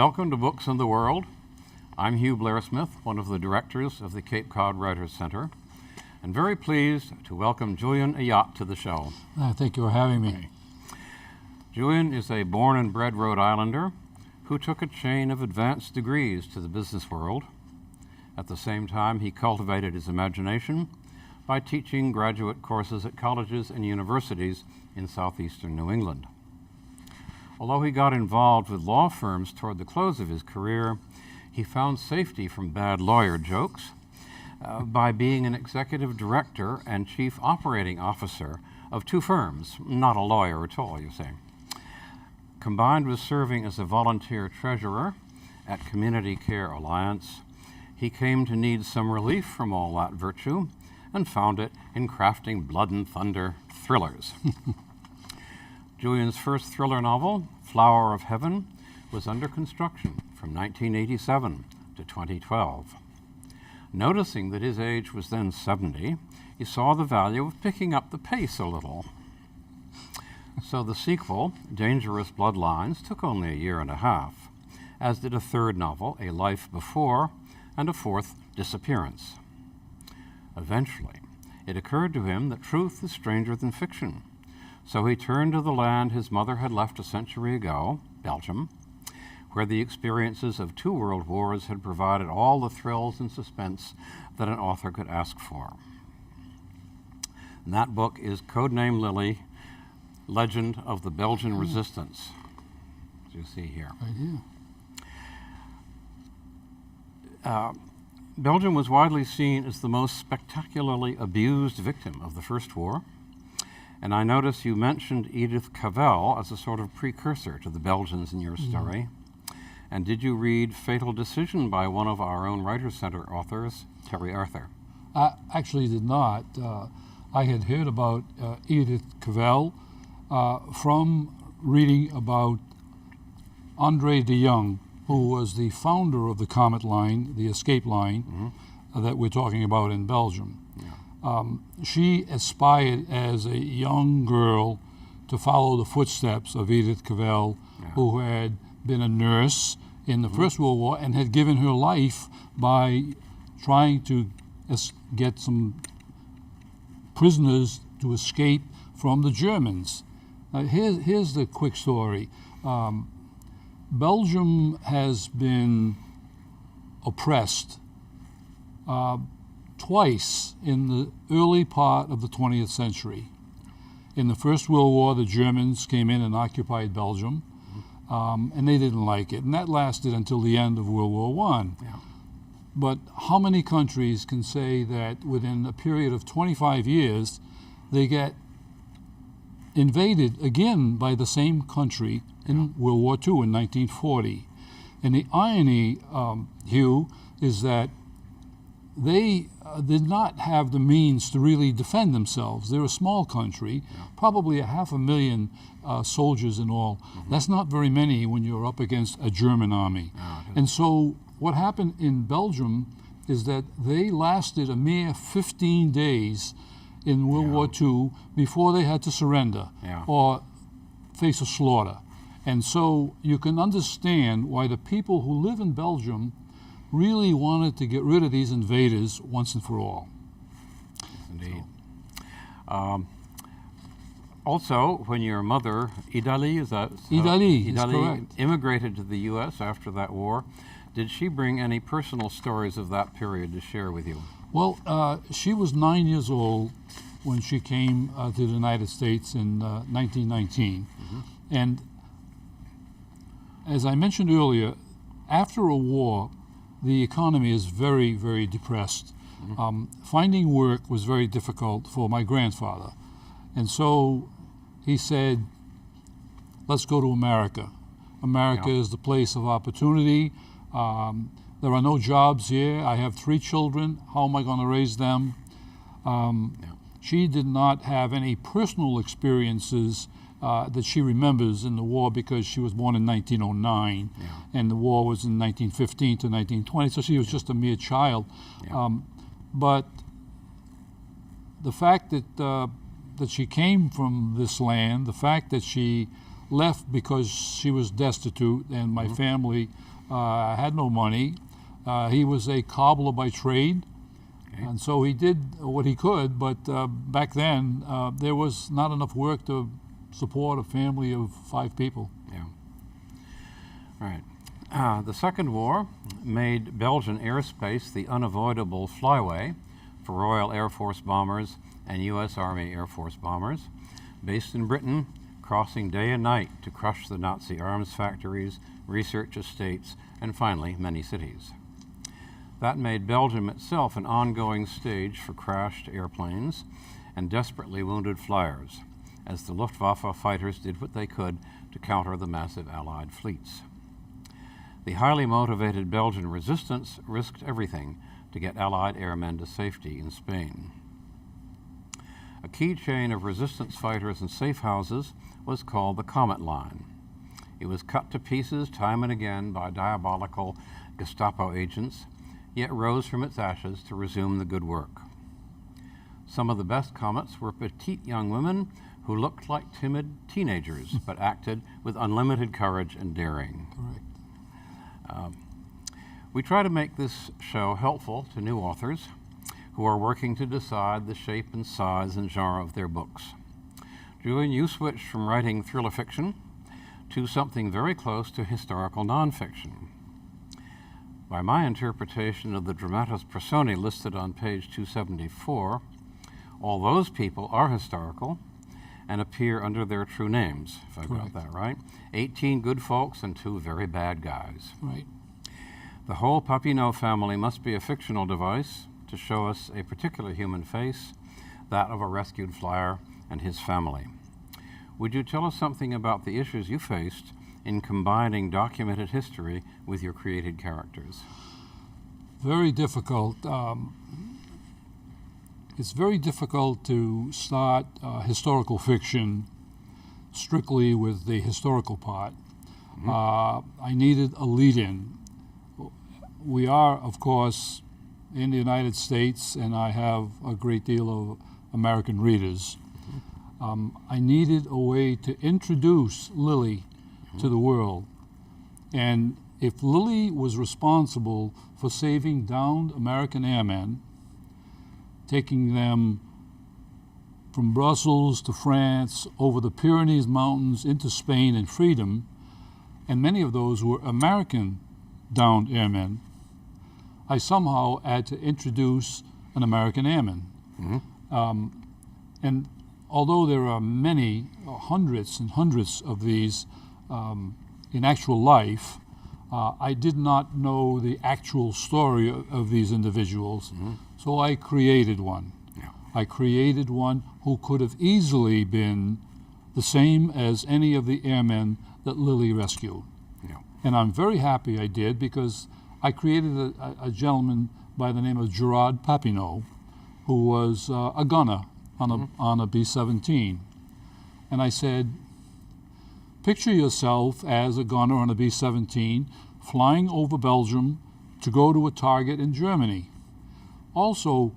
Welcome to Books in the World. I'm Hugh Blair-Smith, one of the directors of the Cape Cod Writers Center, and very pleased to welcome Julien Ayotte to the show. Thank you for having me. Julien is a born and bred Rhode Islander who took a chain of advanced degrees to the business world. At the same time, he cultivated his imagination by teaching graduate courses at colleges and universities in southeastern New England. Although he got involved with law firms toward the close of his career, he found safety from bad lawyer jokes by being an executive director and chief operating officer of two firms, not a lawyer at all, you see. Combined with serving as a volunteer treasurer at Community Care Alliance, he came to need some relief from all that virtue and found it in crafting blood and thunder thrillers. Julien's first thriller novel, Flower of Heaven, was under construction from 1987 to 2012. Noticing that his age was then 70, he saw the value of picking up the pace a little. So the sequel, Dangerous Bloodlines, took only a year and a half, as did a third novel, A Life Before, and a fourth, Disappearance. Eventually, it occurred to him that truth is stranger than fiction. So he turned to the land his mother had left a century ago, Belgium, where the experiences of two world wars had provided all the thrills and suspense that an author could ask for. And that book is Codename Lily, Legend of the Belgian Resistance, as you see here. Belgium was widely seen as the most spectacularly abused victim of the First War. And I notice you mentioned Edith Cavell as a sort of precursor to the Belgians in your story. And did you read Fatal Decision by one of our own Writers' Center authors, Terry Arthur? I actually did not. I had heard about Edith Cavell from reading about Andre de Jong, who was the founder of the Comet Line, the escape line that we're talking about in Belgium. She aspired as a young girl to follow the footsteps of Edith Cavell, who had been a nurse in the First World War and had given her life by trying to get some prisoners to escape from the Germans. Here's the quick story. Belgium has been oppressed twice in the early part of the 20th century. In the First World War, the Germans came in and occupied Belgium, and they didn't like it. And that lasted until the end of World War I. But how many countries can say that within a period of 25 years, they get invaded again by the same country in World War II in 1940? And the irony, Hugh, is that they did not have the means to really defend themselves. They're a small country, probably 500,000 soldiers in all. That's not very many when you're up against a German army. And so what happened in Belgium is that they lasted a mere 15 days in World War II before they had to surrender or face a slaughter. And so you can understand why the people who live in Belgium really wanted to get rid of these invaders once and for all. Indeed. Also, when your mother, Idali, is correct, immigrated to the U.S. after that war, did she bring any personal stories of that period to share with you? Well, she was 9 years old when she came to the United States in 1919. And as I mentioned earlier, after a war, the economy is very, very depressed. Finding work was very difficult for my grandfather. And so he said, let's go to America. America is the place of opportunity. There are no jobs here. I have 3 children. How am I going to raise them? She did not have any personal experiences that she remembers in the war because she was born in 1909 and the war was in 1915 to 1920, so she was just a mere child. But the fact that she came from this land, the fact that she left because she was destitute and my family had no money. He was a cobbler by trade, and so he did what he could, but back then there was not enough work to support a family of 5 people. Yeah. Right. The Second War made Belgian airspace the unavoidable flyway for Royal Air Force bombers and U.S. Army Air Force bombers, based in Britain, crossing day and night to crush the Nazi arms factories, research estates, and finally many cities. That made Belgium itself an ongoing stage for crashed airplanes and desperately wounded flyers, as the Luftwaffe fighters did what they could to counter the massive Allied fleets. The highly motivated Belgian resistance risked everything to get Allied airmen to safety in Spain. A key chain of resistance fighters and safe houses was called the Comet Line. It was cut to pieces time and again by diabolical Gestapo agents, yet rose from its ashes to resume the good work. Some of the best comets were petite young women who looked like timid teenagers but acted with unlimited courage and daring. Correct. We try to make this show helpful to new authors who are working to decide the shape and size and genre of their books. Julien, you switched from writing thriller fiction to something very close to historical nonfiction. By my interpretation of the dramatis personae listed on page 274, all those people are historical and appear under their true names, if I got that right. 18 good folks and 2 very bad guys. Right. The whole Papineau family must be a fictional device to show us a particular human face, that of a rescued flyer and his family. Would you tell us something about the issues you faced in combining documented history with your created characters? Very difficult. It's very difficult to start historical fiction strictly with the historical part. I needed a lead-in. We are, of course, in the United States, and I have a great deal of American readers. I needed a way to introduce Lily to the world. And if Lily was responsible for saving downed American airmen, taking them from Brussels to France, over the Pyrenees Mountains into Spain and freedom, and many of those were American downed airmen, I somehow had to introduce an American airman. And although there are many, hundreds and hundreds of these in actual life, I did not know the actual story of these individuals, so I created one. I created one who could have easily been the same as any of the airmen that Lily rescued. And I'm very happy I did, because I created a gentleman by the name of Gerard Papineau, who was a gunner on a B-17. And I said, picture yourself as a gunner on a B-17 flying over Belgium to go to a target in Germany. Also,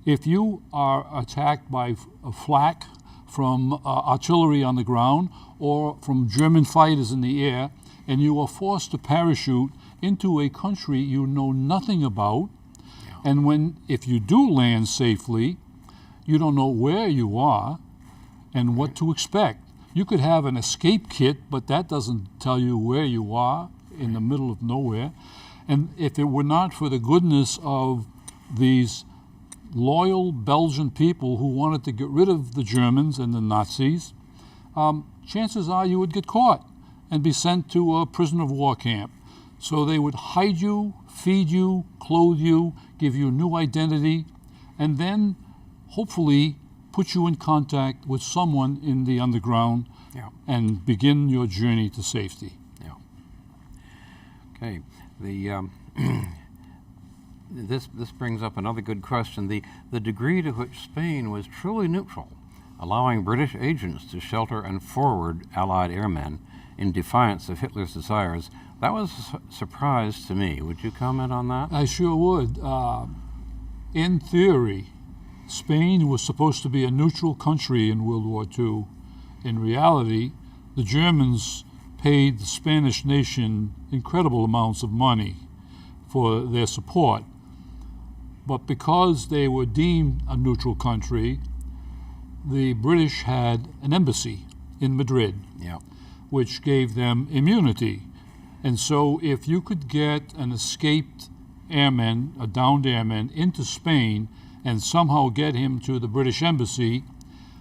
if you are attacked by a flak from artillery on the ground or from German fighters in the air, and you are forced to parachute into a country you know nothing about, and if you do land safely, you don't know where you are and what to expect. You could have an escape kit, but that doesn't tell you where you are in the middle of nowhere. And if it were not for the goodness of these loyal Belgian people who wanted to get rid of the Germans and the Nazis, chances are you would get caught and be sent to a prisoner of war camp. So they would hide you, feed you, clothe you, give you a new identity, and then hopefully put you in contact with someone in the underground and begin your journey to safety. Okay. This brings up another good question. The degree to which Spain was truly neutral, allowing British agents to shelter and forward Allied airmen in defiance of Hitler's desires, that was a surprise to me. Would you comment on that? I sure would. In theory, Spain was supposed to be a neutral country in World War II. In reality, the Germans paid the Spanish nation incredible amounts of money for their support. But because they were deemed a neutral country, the British had an embassy in Madrid, Yeah. which gave them immunity. And so if you could get an escaped airman, a downed airman, into Spain and somehow get him to the British embassy,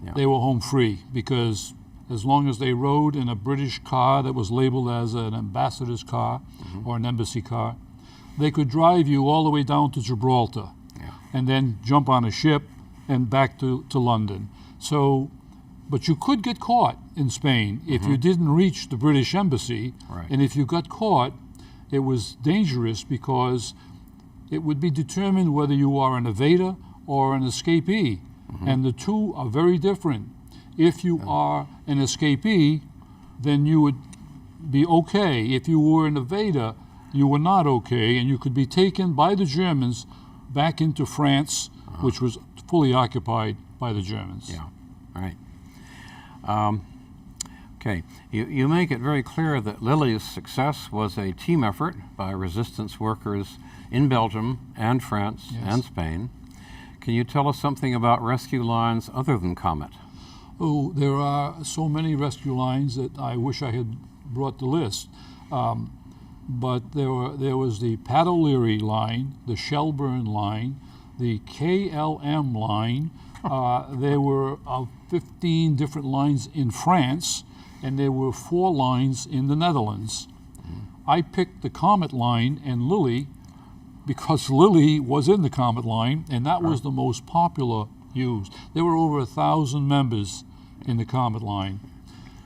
Yeah. they were home free, because as long as they rode in a British car that was labeled as an ambassador's car or an embassy car, they could drive you all the way down to Gibraltar Yeah. and then jump on a ship and back to London. So, but you could get caught in Spain if you didn't reach the British embassy. Right. And if you got caught, it was dangerous, because it would be determined whether you are an evader or an escapee. And the two are very different. If you are an escapee, then you would be okay. If you were an evader, you were not okay, and you could be taken by the Germans back into France, which was fully occupied by the Germans. Yeah. Right. Okay. You make it very clear that Lily's success was a team effort by resistance workers in Belgium and France Yes. and Spain. Can you tell us something about rescue lines other than Comet? Oh, there are so many rescue lines that I wish I had brought the list. But there was the Pat O'Leary line, the Shelburne line, the KLM line. There were 15 different lines in France, and there were 4 lines in the Netherlands. I picked the Comet line and Lily because Lily was in the Comet line, and that was the most popular used. There were over 1,000 members in the Comet line,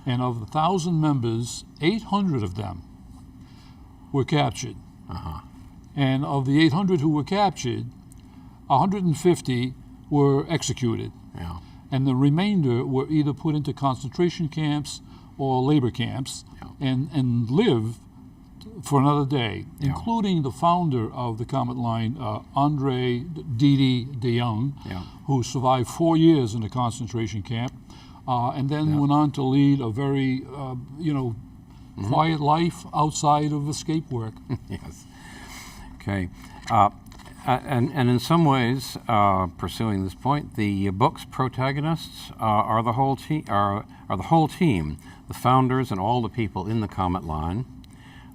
and of the 1,000 members, 800 of them were captured. And of the 800 who were captured, 150 were executed, Yeah. and the remainder were either put into concentration camps or labor camps, and lived for another day, including the founder of the Comet line, Andre Didi de Jong, who survived 4 years in a concentration camp, and then went on to lead a very, quiet life outside of escape work. Yes. Okay. And in some ways, pursuing this point, the book's protagonists are the whole team, the founders and all the people in the Comet line.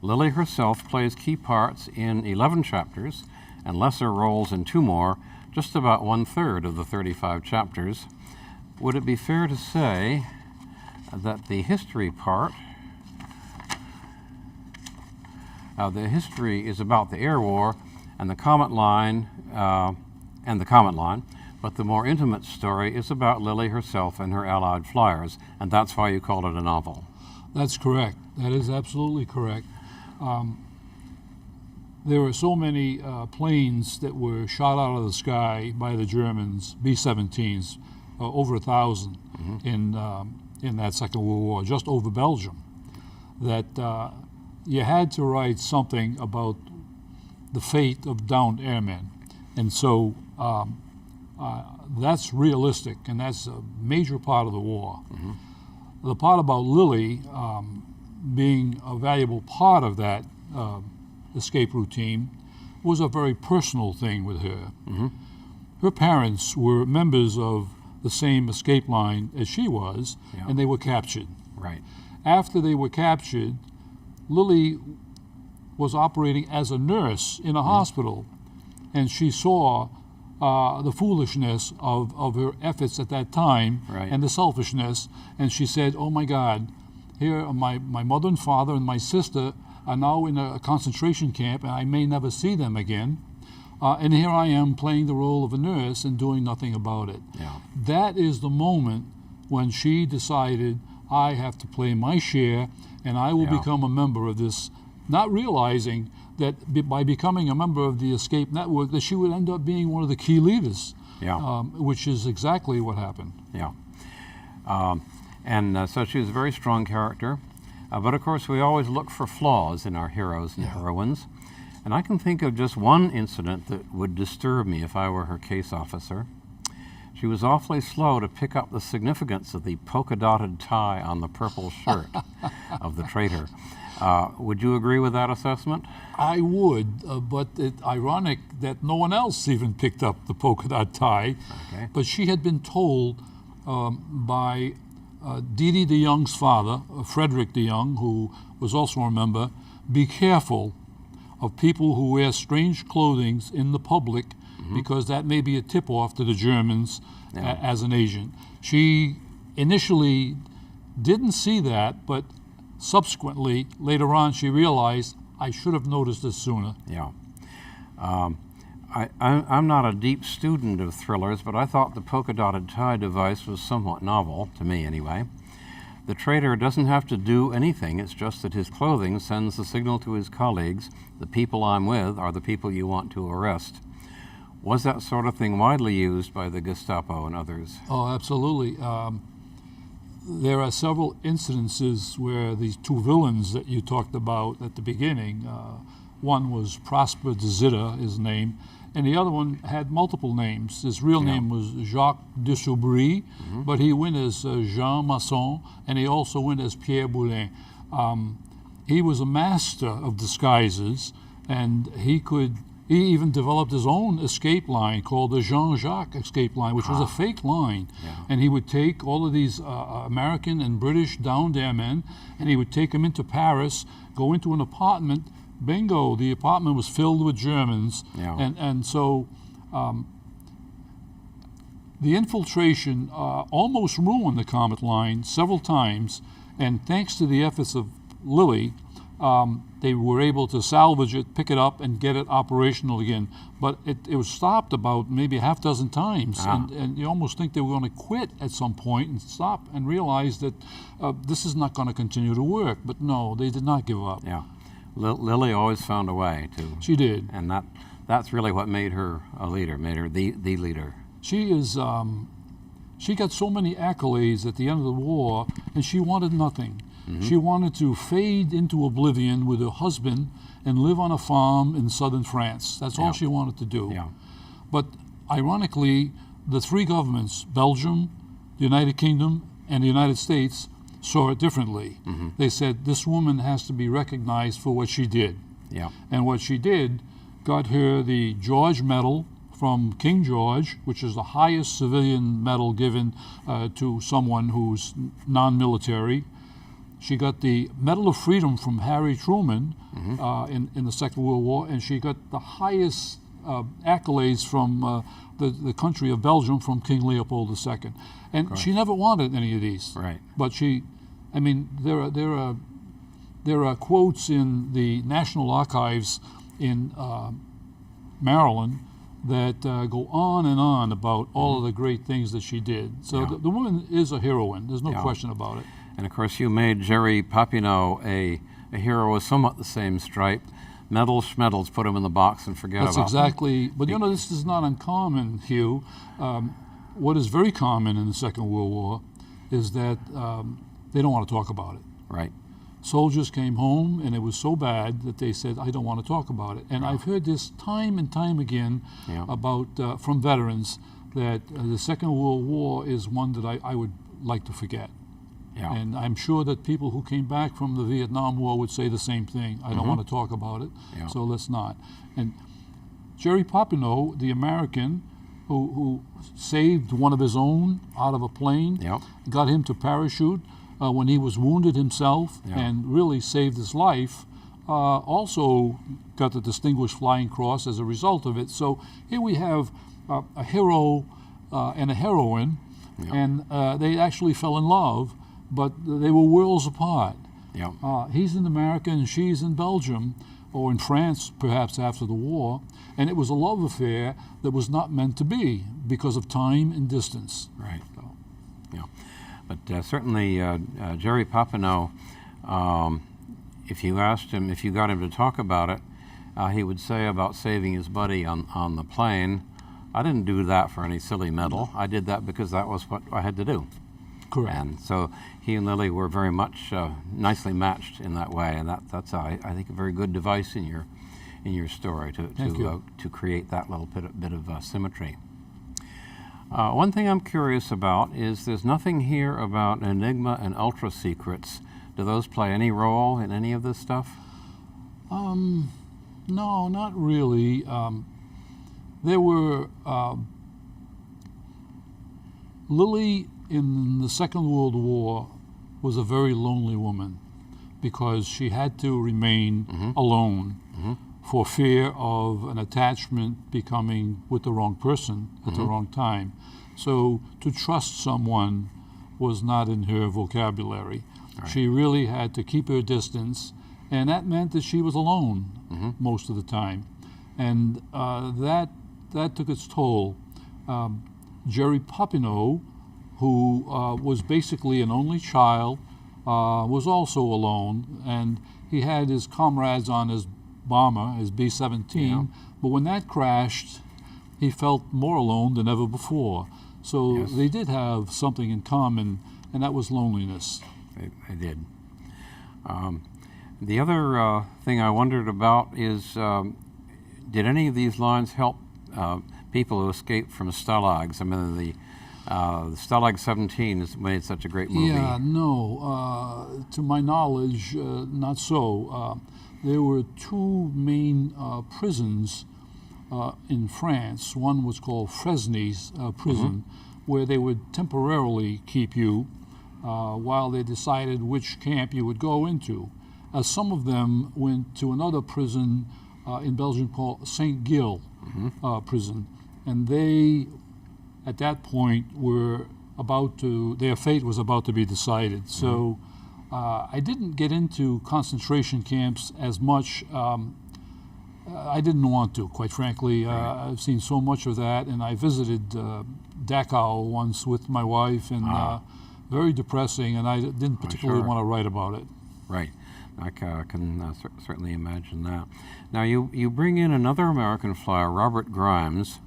Lily herself plays key parts in 11 chapters and lesser roles in 2 more, just about 1/3 of the 35 chapters. Would it be fair to say that the history part, the history is about the air war and the Comet line, but the more intimate story is about Lily herself and her Allied flyers, and that's why you call it a novel? That's correct. That is absolutely correct. There were so many planes that were shot out of the sky by the Germans, B-17s, over 1,000 in that Second World War, just over Belgium, that you had to write something about the fate of downed airmen. And so that's realistic, and that's a major part of the war. The part about Lily being a valuable part of that escape routine was a very personal thing with her. Her parents were members of the same escape line as she was, and they were captured. Right. After they were captured, Lily was operating as a nurse in a hospital, and she saw the foolishness of her efforts at that time, and the selfishness, and she said, oh my God, here are my mother and father and my sister are now in a concentration camp, and I may never see them again, and here I am playing the role of a nurse and doing nothing about it. That is the moment when she decided, I have to play my share, and I will become a member of this, not realizing that by becoming a member of the escape network, that she would end up being one of the key leaders, which is exactly what happened. So she was a very strong character, but of course we always look for flaws in our heroes and heroines, and I can think of just one incident that would disturb me if I were her case officer. She was awfully slow to pick up the significance of the polka-dotted tie on the purple shirt of the traitor. Would you agree with that assessment? I would, but it's ironic that no one else even picked up the polka dot tie. Okay. But she had been told by Dee Dee DeYoung's father, Frederick DeYoung, who was also a member, be careful of people who wear strange clothing in the public, because that may be a tip-off to the Germans as an agent. She initially didn't see that, but subsequently, later on, she realized, I should have noticed this sooner. Yeah. I'm not a deep student of thrillers, but I thought the polka-dotted tie device was somewhat novel, to me anyway. The traitor doesn't have to do anything, it's just that his clothing sends the signal to his colleagues, the people I'm with are the people you want to arrest. Was that sort of thing widely used by the Gestapo and others? Oh, absolutely. There are several incidences where these two villains that you talked about at the beginning, one was Prosper de Zitter, his name, and the other one had multiple names. His real name was Jacques de Soubry, but he went as Jean Masson, and he also went as Pierre Boulin. He was a master of disguises, and he even developed his own escape line called the Jean-Jacques escape line, which was a fake line. And he would take all of these American and British down there men, and he would take them into Paris, go into an apartment. Bingo, the apartment was filled with Germans. And so the infiltration almost ruined the Comet line several times, and thanks to the efforts of Lilly, they were able to salvage it, pick it up, and get it operational again. But it was stopped about maybe a half dozen times, and you almost think they were going to quit at some point and stop and realize that this is not going to continue to work. But no, they did not give up. Yeah. Lily always found a way to. She did. And that's really what made her a leader, made her the leader. She is. She got so many accolades at the end of the war, and she wanted nothing. She wanted to fade into oblivion with her husband and live on a farm in southern France. That's all she wanted to do. But ironically, the three governments, Belgium, the United Kingdom, and the United States, saw it differently. They said, this woman has to be recognized for what she did. And what she did got her the George Medal from King George, which is the highest civilian medal given to someone who's non-military. She got the Medal of Freedom from Harry Truman in the Second World War, and she got the highest accolades from the country of Belgium from King Leopold II. And she never wanted any of these. But there are quotes in the National Archives in Maryland that go on and on about all of the great things that she did. So the woman is a heroine. There's no question about it. And of course, you made Jerry Papineau a hero with somewhat the same stripe. Medals, schmedals, put him in the box and forget about him. That's exactly. But you know, this is not uncommon, Hugh. What is very common in the Second World War is that they don't want to talk about it. Soldiers came home, and it was so bad that they said, I don't want to talk about it. And I've heard this time and time again about from veterans that the Second World War is one that I would like to forget. And I'm sure that people who came back from the Vietnam War would say the same thing. I don't want to talk about it, so let's not. And Jerry Papineau, the American who saved one of his own out of a plane, got him to parachute when he was wounded himself and really saved his life, also got the Distinguished Flying Cross as a result of it. So here we have a hero and a heroine, and they actually fell in love, but they were worlds apart. He's in America and she's in Belgium, or in France perhaps after the war, and it was a love affair that was not meant to be because of time and distance. But certainly Jerry Papineau, if you asked him, if you got him to talk about it, he would say about saving his buddy on the plane, I didn't do that for any silly medal. I did that because that was what I had to do. And so he and Lily were very much nicely matched in that way, and that's I think a very good device in your story to create that little bit of symmetry. One thing I'm curious about is there's nothing here about Enigma and Ultra Secrets. Do those play any role in any of this stuff? No, not really. There were Lily in the Second World War was a very lonely woman because she had to remain alone for fear of an attachment becoming with the wrong person at the wrong time. So to trust someone was not in her vocabulary. Right. She really had to keep her distance, and that meant that she was alone most of the time. And that took its toll. Jerry Papineau, who was basically an only child, was also alone, and he had his comrades on his bomber, his B-17, but when that crashed, he felt more alone than ever before. So they did have something in common, and that was loneliness. They did. The other thing I wondered about is, did any of these lines help people who escaped from stalags? I mean, the Stalag 17 has made such a great movie. Yeah, no. To my knowledge, not so. There were two main prisons in France. One was called Fresnes prison, where they would temporarily keep you while they decided which camp you would go into. Some of them went to another prison in Belgium called St. Gilles prison, and they, at that point, were about to, their fate was about to be decided. So I didn't get into concentration camps as much. I didn't want to, quite frankly. I've seen so much of that, and I visited Dachau once with my wife, and very depressing, and I didn't particularly want to write about it. Right. I can certainly imagine that. Now, you bring in another American flyer, Robert Grimes.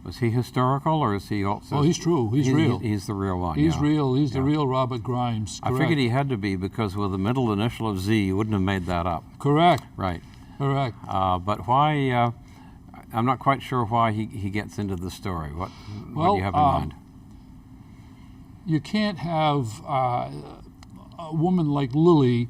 Was he historical, or is he also... Oh, he's true. He's real. He's the real one. He's real. He's the real Robert Grimes. Correct. I figured he had to be, because with the middle initial of Z, you wouldn't have made that up. Correct. Right. Correct. But why... I'm not quite sure why he gets into the story. What do you have in mind? You can't have a woman like Lily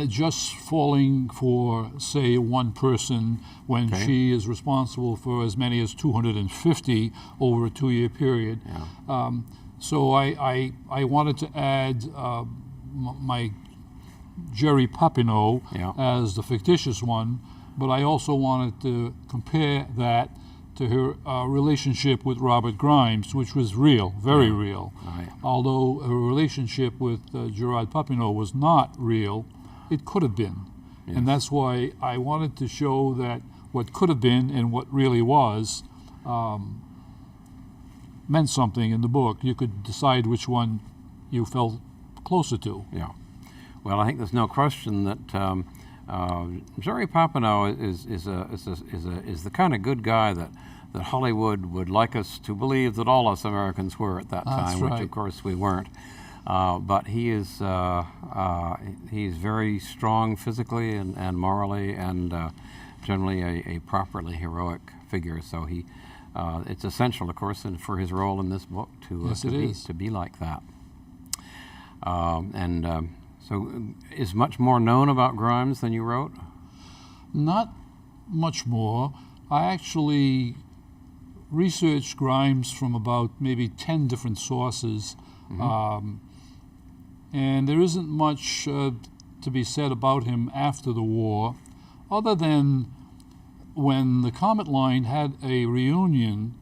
just falling for, say, one person when she is responsible for as many as 250 over a 2-year period. Yeah. So I wanted to add my Jerry Papineau as the fictitious one, but I also wanted to compare that to her relationship with Robert Grimes, which was real, very real. Right. Although her relationship with Gerard Papineau was not real, it could have been. Yes. And that's why I wanted to show that what could have been and what really was meant something in the book. You could decide which one you felt closer to. Yeah. Well, I think there's no question that Jerry Papineau is the kind of good guy that Hollywood would like us to believe that all us Americans were at that time, which of course we weren't. But he's very strong physically and morally, and generally a properly heroic figure. So it's essential, of course, and for his role in this book to be like that. So is much more known about Grimes than you wrote? Not much more. I actually researched Grimes from about maybe 10 different sources. And there isn't much to be said about him after the war, other than when the Comet Line had a reunion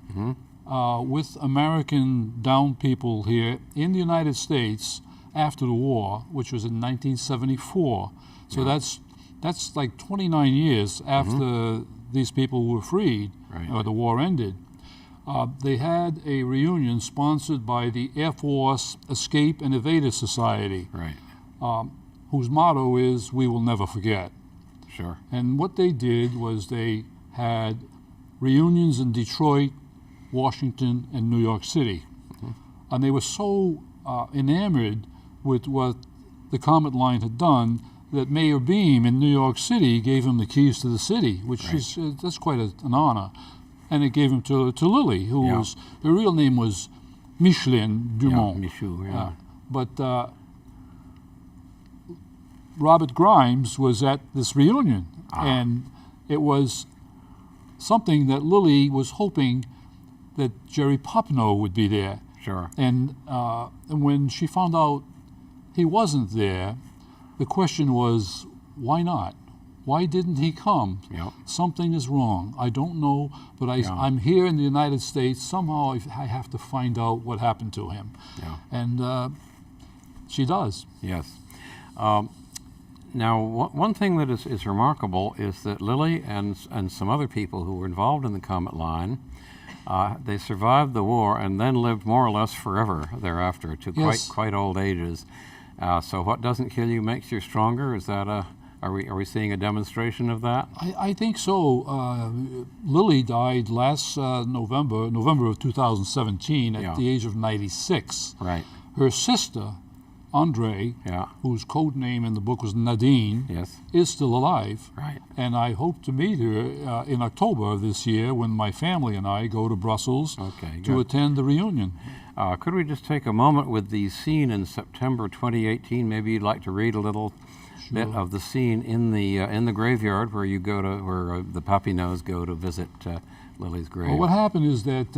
with American down people here in the United States after the war, which was in 1974. So that's like 29 years after these people were freed, or the war ended. They had a reunion sponsored by the Air Force Escape and Evader Society, whose motto is, "We will never forget." Sure. And what they did was they had reunions in Detroit, Washington, and New York City. And they were so enamored with what the Comet Line had done that Mayor Beam in New York City gave him the keys to the city, which is that's quite an honor. and it gave him to Lily, who Yeah. was, her real name was Micheline Dumont. Yeah, Michou, yeah. But Robert Grimes was at this reunion, and it was something that Lily was hoping that Jerry Popenoe would be there. Sure. And when she found out he wasn't there, the question was, why not? Why didn't he come? Yeah. Something is wrong. I don't know, but I'm here in the United States. Somehow I have to find out what happened to him. Yeah. And she does. Yes. Now, one thing that is remarkable is that Lily and some other people who were involved in the Comet Line, they survived the war and then lived more or less forever thereafter to Yes. quite old ages. So what doesn't kill you makes you stronger. Is that are we seeing a demonstration of that? I think so. Lily died last November of 2017 at Yeah. the age of 96. Right. Her sister, Andre, Yeah. whose code name in the book was Nadine, Yes. is still alive. Right. And I hope to meet her in October of this year when my family and I go to Brussels Okay. to Good. attend the reunion. Could we just take a moment with the scene in September 2018? Maybe you'd like to read a little bit of the scene in the graveyard where you go to where the Popenoes go to visit Lily's grave. Well, what happened is that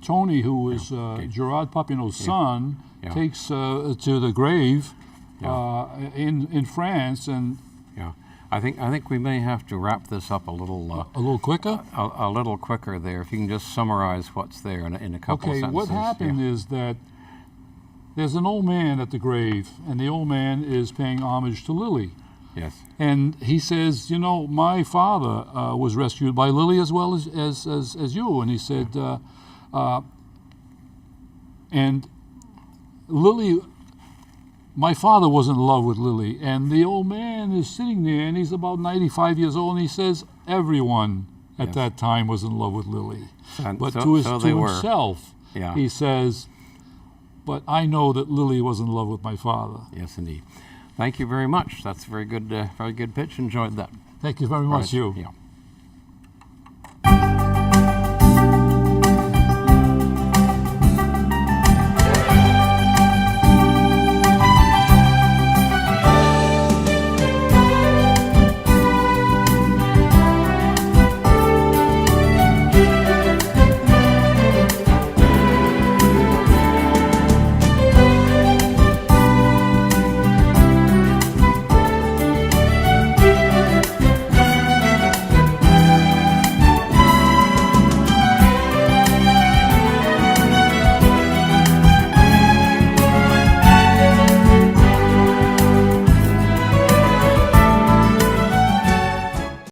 Tony, who was Gerard Popenoe's son, Yeah. takes to the grave Yeah. in France, and Yeah, I think we may have to wrap this up a little quicker. a little quicker there. If you can just summarize what's there in a couple Okay, sentences. what happened is that there's an old man at the grave, and the old man is paying homage to Lily. Yes. And he says, you know, my father was rescued by Lily as well as you. And he said, and Lily, my father was in love with Lily. And the old man is sitting there, and he's about 95 years old, and he says, everyone at Yes. that time was in love with Lily. And But so- to so they were. himself, Yeah. he says, but I know that Lily was in love with my father. Yes, indeed. Thank you very much. That's a very good pitch. Enjoyed that. Thank you very much, Right. you. Yeah.